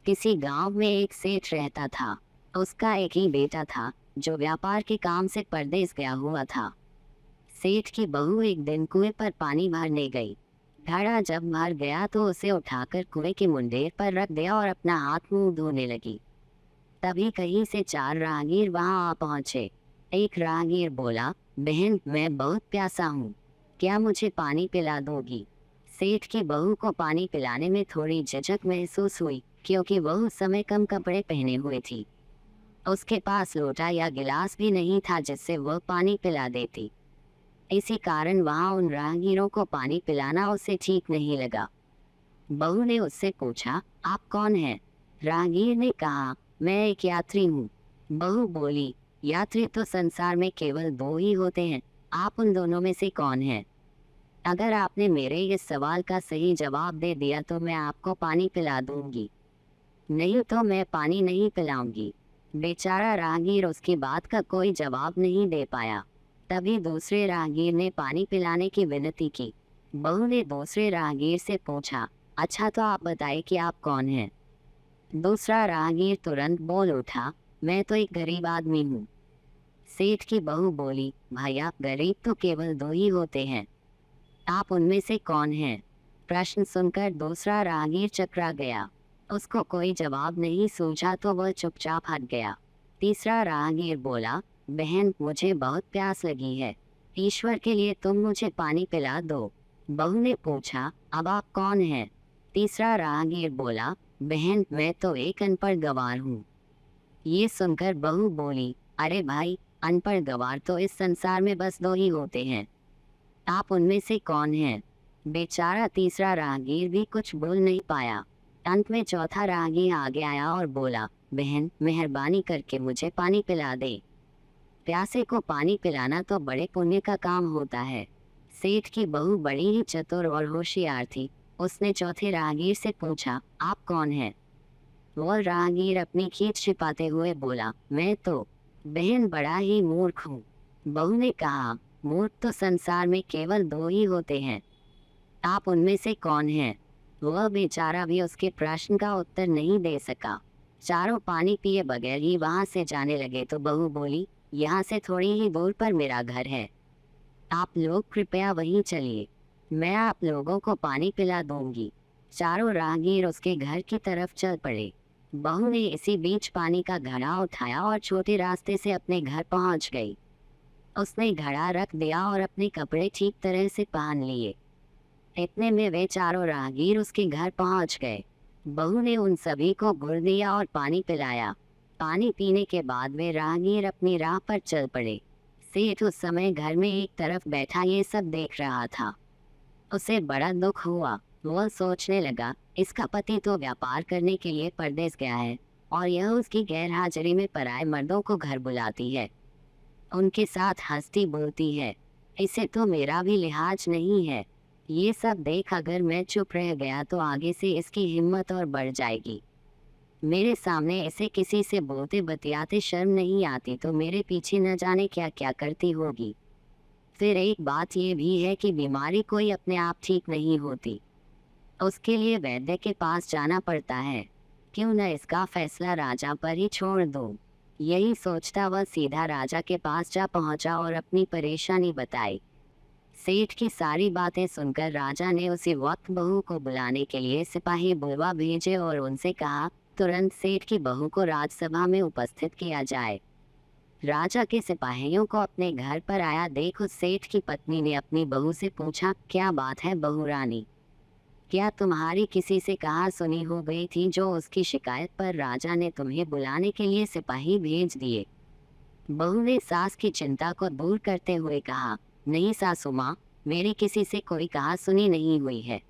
किसी गांव में एक सेठ रहता था। उसका एक ही बेटा था जो व्यापार के काम से परदेस गया हुआ था। सेठ की बहू एक दिन कुएं पर पानी भरने गई। घड़ा जब भर गया तो उसे उठाकर कुएं के मुंडेर पर रख दिया और अपना हाथ मुंह धोने लगी। तभी कहीं से चार राहगीर वहां आ पहुंचे। एक राहगीर बोला, बहन मैं बहुत प्यासा हूँ, क्या मुझे पानी पिला दोगी? सेठ की बहू को पानी पिलाने में थोड़ी झिझक महसूस हुई क्योंकि वह उस समय कम कपड़े पहने हुए थी। उसके पास लोटा या गिलास भी नहीं था जिससे वह पानी पिला देती। इसी कारण वहां उन राहगीरों को पानी पिलाना उसे ठीक नहीं लगा। बहू ने उससे पूछा, आप कौन हैं? राहगीर ने कहा, मैं एक यात्री हूँ। बहू बोली, यात्री तो संसार में केवल दो ही होते हैं, आप उन दोनों में से कौन हैं? अगर आपने मेरे इस सवाल का सही जवाब दे दिया तो मैं आपको पानी पिला दूंगी, नहीं तो मैं पानी नहीं पिलाऊंगी। बेचारा राहगीर उसकी बात का कोई जवाब नहीं दे पाया। तभी दूसरे राहगीर ने पानी पिलाने की विनती की। बहू ने दूसरे राहगीर से पूछा, अच्छा तो आप बताइए कि आप कौन हैं? दूसरा राहगीर तुरंत बोल उठा, मैं तो एक गरीब आदमी हूँ। सेठ की बहू बोली, भैया गरीब तो केवल दो ही होते हैं, आप उनमें से कौन हैं? प्रश्न सुनकर दूसरा राहगीर चकरा गया। उसको कोई जवाब नहीं सूझा तो वह चुपचाप हट गया। तीसरा राहगीर बोला, बहन मुझे बहुत प्यास लगी है, ईश्वर के लिए तुम मुझे पानी पिला दो। बहू ने पूछा, अब आप कौन हैं? तीसरा राहगीर बोला, बहन मैं तो एक अनपढ़ गवार हूँ। ये सुनकर बहू बोली, अरे भाई अनपढ़ गवार तो इस संसार में बस दो ही होते हैं, आप उनमें से कौन हैं? बेचारा तीसरा राहगीर भी कुछ बोल नहीं पाया। अंत में चौथा राहगीर आगे आया और बोला, बहन मेहरबानी करके मुझे पानी पिला दे। प्यासे को पानी पिलाना तो बड़े पुण्य का काम होता है। सेठ की बहू बड़ी ही चतुर और होशियार थी। उसने चौथे राहगीर से पूछा, आप कौन हैं? वो राहगीर अपनी खींच छिपाते हुए बोला, मैं तो बहन बड़ा ही मूर्ख हूँ। बहू ने कहा, मूर्ख तो संसार में केवल दो ही होते हैं, आप उनमें से कौन हैं? वह बेचारा भी उसके प्रश्न का उत्तर नहीं दे सका। चारों पानी पिए बगैर ही वहां से जाने लगे तो बहू बोली, यहाँ से थोड़ी ही दूर पर मेरा घर है, आप लोग कृपया वहीं चलिए, मैं आप लोगों को पानी पिला दूंगी। चारों राहगीर उसके घर की तरफ चल पड़े। बहू ने इसी बीच पानी का घड़ा उठाया और छोटे रास्ते से अपने घर पहुंच गई। उसने घड़ा रख दिया और अपने कपड़े ठीक तरह से पहन लिए। इतने में वे चारों राहगीर उसके घर पहुंच गए। बहू ने उन सभी को गुड़ दिया और पानी पिलाया। पानी पीने के बाद वे राहगीर अपनी राह पर चल पड़े। सेठ उस समय घर में एक तरफ बैठा ये सब देख रहा था। उसे बड़ा दुख हुआ। वह सोचने लगा, इसका पति तो व्यापार करने के लिए परदेस गया है और यह उसकी गैर हाजिरी में पराए मर्दों को घर बुलाती है, उनके साथ हंसती बोलती है, इसे तो मेरा भी लिहाज नहीं है। ये सब देख अगर मैं चुप रह गया तो आगे से इसकी हिम्मत और बढ़ जाएगी। मेरे सामने इसे किसी से बोलते बतियाते शर्म नहीं आती तो मेरे पीछे न जाने क्या क्या करती होगी। फिर एक बात ये भी है कि बीमारी कोई अपने आप ठीक नहीं होती, उसके लिए वैद्य के पास जाना पड़ता है। क्यों न इसका फैसला राजा पर ही छोड़ दूं। यही सोचता वह सीधा राजा के पास जा पहुंचा और अपनी परेशानी बताई। सेठ की सारी बातें सुनकर राजा ने उसी वक्त बहू को बुलाने के लिए सिपाही बुलवा भेजे और उनसे कहा, तुरंत सेठ की बहू को राजसभा में उपस्थित किया जाए। राजा के सिपाहियों को अपने घर पर आया देख उस सेठ की पत्नी ने अपनी बहू से पूछा, क्या बात है बहू रानी, क्या तुम्हारी किसी से कहा सुनी हो गई थी जो उसकी शिकायत पर राजा ने तुम्हें बुलाने के लिए सिपाही भेज दिए? बहू ने सास की चिंता को दूर करते हुए कहा, नहीं सासू माँ, मेरी किसी से कोई कहा सुनी नहीं हुई है,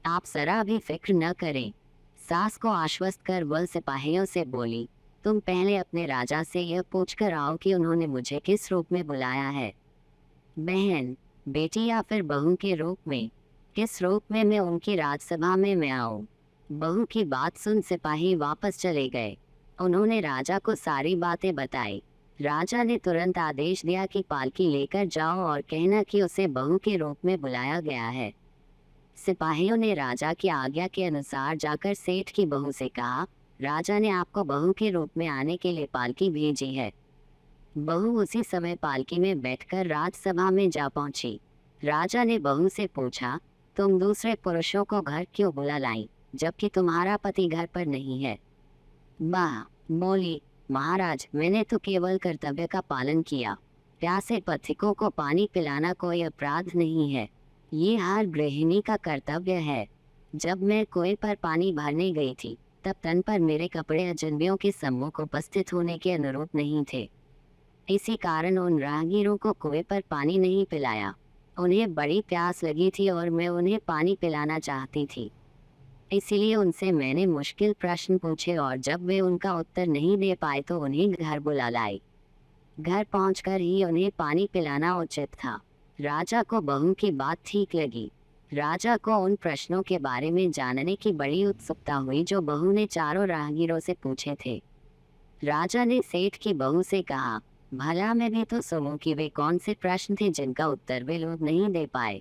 आप जरा भी फिक्र न करें। सास को आश्वस्त कर वह सिपाहियों से बोली, तुम पहले अपने राजा से यह पूछकर आओ कि उन्होंने मुझे किस रूप में बुलाया है, बहन, बेटी या फिर बहू के रूप में, किस रूप में मैं उनकी राजसभा में मैं आऊं। बहू की बात सुन सिपाही वापस चले गए। उन्होंने राजा को सारी बातें बताई। राजा ने तुरंत आदेश दिया कि पालकी लेकर जाओ और कहना कि उसे बहू के रूप में बुलाया गया है। सिपाहियों ने राजा की आज्ञा के अनुसार जाकर सेठ की बहू से कहा, राजा ने आपको बहू के रूप में आने के लिए पालकी भेजी है। बहू उसी समय पालकी में बैठकर राजसभा में जा पहुंची। राजा ने बहू से पूछा, तुम दूसरे पुरुषों को घर क्यों बुला लाई, जबकि तुम्हारा पति घर पर नहीं है? वाह बोली, महाराज, मैंने तो केवल कर्तव्य का पालन किया। प्यासे पथिकों को पानी पिलाना कोई अपराध नहीं है, ये हर गृहिणी का कर्तव्य है। जब मैं कुएं पर पानी भरने गई थी, तब तन पर मेरे कपड़े अजनबियों के सम्मुख उपस्थित होने के अनुरूप नहीं थे। इसी कारण उन राहगीरों को कुएं पर पानी नहीं पिलाया। उन्हें बड़ी प्यास लगी थी और मैं उन्हें पानी पिलाना चाहती थी, इसलिए उनसे मैंने मुश्किल प्रश्न पूछे और जब वे उनका उत्तर नहीं दे पाए तो उन्हें घर बुला लाई। घर पहुंचकर ही उन्हें पानी पिलाना उचित था। राजा को बहू की बात ठीक लगी। राजा को उन प्रश्नों के बारे में जानने की बड़ी उत्सुकता हुई जो बहू ने चारों राहगीरों से पूछे थे। राजा ने सेठ की बहू से कहा, भला मैं भी तो सुनूं कि वे कौन से प्रश्न थे जिनका उत्तर वे लोग नहीं दे पाए।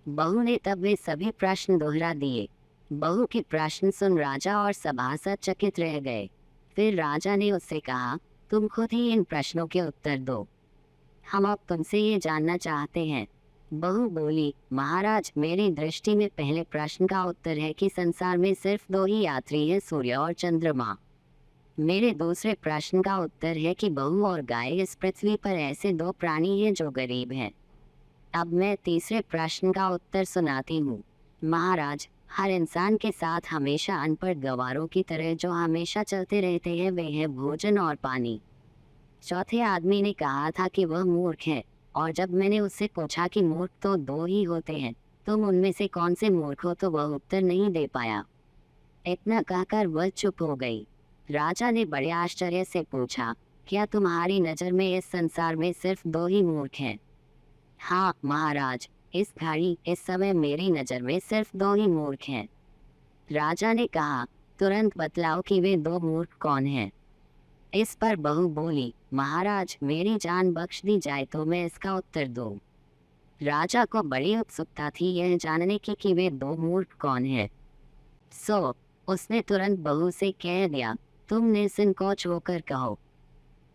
बहू ने तब वे सभी प्रश्न दोहरा दिए। बहू के प्रश्न सुन राजा और सभासद चकित रह गए। फिर राजा ने उससे कहा, तुम खुद ही इन प्रश्नों के उत्तर दो, हम अब तुमसे ये जानना चाहते हैं। बहू बोली, महाराज, मेरी दृष्टि में पहले प्रश्न का उत्तर है कि संसार में सिर्फ दो ही यात्री हैं, सूर्य और चंद्रमा। मेरे दूसरे प्रश्न का उत्तर है कि बहू और गाय इस पृथ्वी पर ऐसे दो प्राणी हैं जो गरीब हैं। अब मैं तीसरे प्रश्न का उत्तर सुनाती हूँ। महाराज, हर इंसान के साथ हमेशा अनपढ़ गवारों की तरह जो हमेशा चलते रहते हैं वे हैं भोजन और पानी। चौथे आदमी ने कहा था कि वह मूर्ख है, और जब मैंने उससे पूछा कि मूर्ख तो दो ही होते हैं, तुम उनमें से कौन से मूर्ख हो, तो वह उत्तर नहीं दे पाया। इतना कहकर वह चुप हो गई। राजा ने बड़े आश्चर्य से पूछा, क्या तुम्हारी नज़र में इस संसार में सिर्फ दो ही मूर्ख हैं? हाँ महाराज, इस घड़ी इस समय मेरी नज़र में सिर्फ दो ही मूर्ख हैं। राजा ने कहा, तुरंत बतलाओ कि वे दो मूर्ख कौन हैं। इस पर बहू बोली, महाराज, मेरी जान बख्श दी जाए तो मैं इसका उत्तर दूं। राजा को बड़ी उत्सुकता थी यह जानने की कि वे दो मूर्ख कौन हैं। सो उसने तुरंत बहू से कह दिया, तुम निसंकोच होकर कहो,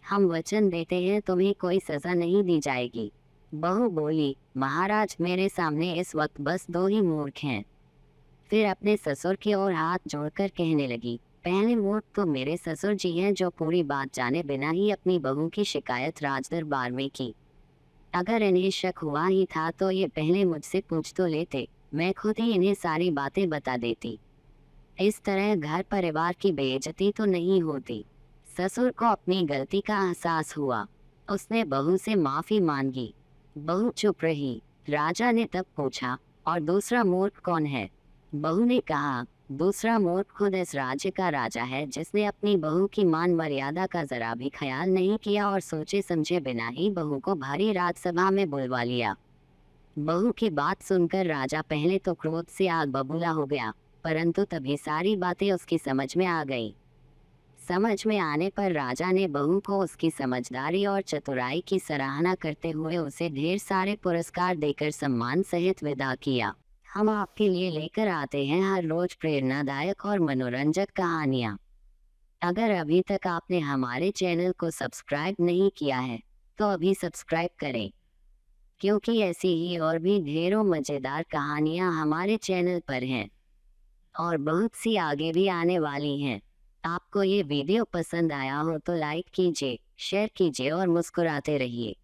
हम वचन देते हैं तुम्हें कोई सजा नहीं दी जाएगी। बहू बोली, महाराज, मेरे सामने इस वक्त बस दो ही मूर्ख हैं। फिर अपने ससुर की ओर हाथ जोड़कर कहने लगी, पहले मूर्ख तो मेरे ससुर जी हैं जो पूरी बात जाने बिना ही अपनी बहू की शिकायत राजदरबार में की। अगर इन्हें शक हुआ ही था तो ये पहले मुझसे पूछ तो लेते, मैं खुद ही इन्हें सारी बातें बता देती। इस तरह घर परिवार की बेइज्जती तो नहीं होती। ससुर को अपनी गलती का एहसास हुआ। उसने बहू से माफ़ी मांगी। बहू चुप रही। राजा ने तब पूछा, और दूसरा मूर्ख कौन है? बहू ने कहा, दूसरा मूर्ख खुद इस राज्य का राजा है जिसने अपनी बहू की मान मर्यादा का जरा भी ख्याल नहीं किया और सोचे समझे बिना ही बहू को भारी राजसभा में बुलवा लिया। बहू की बात सुनकर राजा पहले तो क्रोध से आग बबूला हो गया, परंतु तभी सारी बातें उसकी समझ में आ गई। समझ में आने पर राजा ने बहू को उसकी समझदारी और चतुराई की सराहना करते हुए उसे ढेर सारे पुरस्कार देकर सम्मान सहित विदा किया। हम आपके लिए लेकर आते हैं हर रोज प्रेरणादायक और मनोरंजक कहानियाँ। अगर अभी तक आपने हमारे चैनल को सब्सक्राइब नहीं किया है तो अभी सब्सक्राइब करें, क्योंकि ऐसी ही और भी ढेरों मज़ेदार कहानियाँ हमारे चैनल पर हैं और बहुत सी आगे भी आने वाली हैं। आपको ये वीडियो पसंद आया हो तो लाइक कीजिए, शेयर कीजिए और मुस्कुराते रहिए।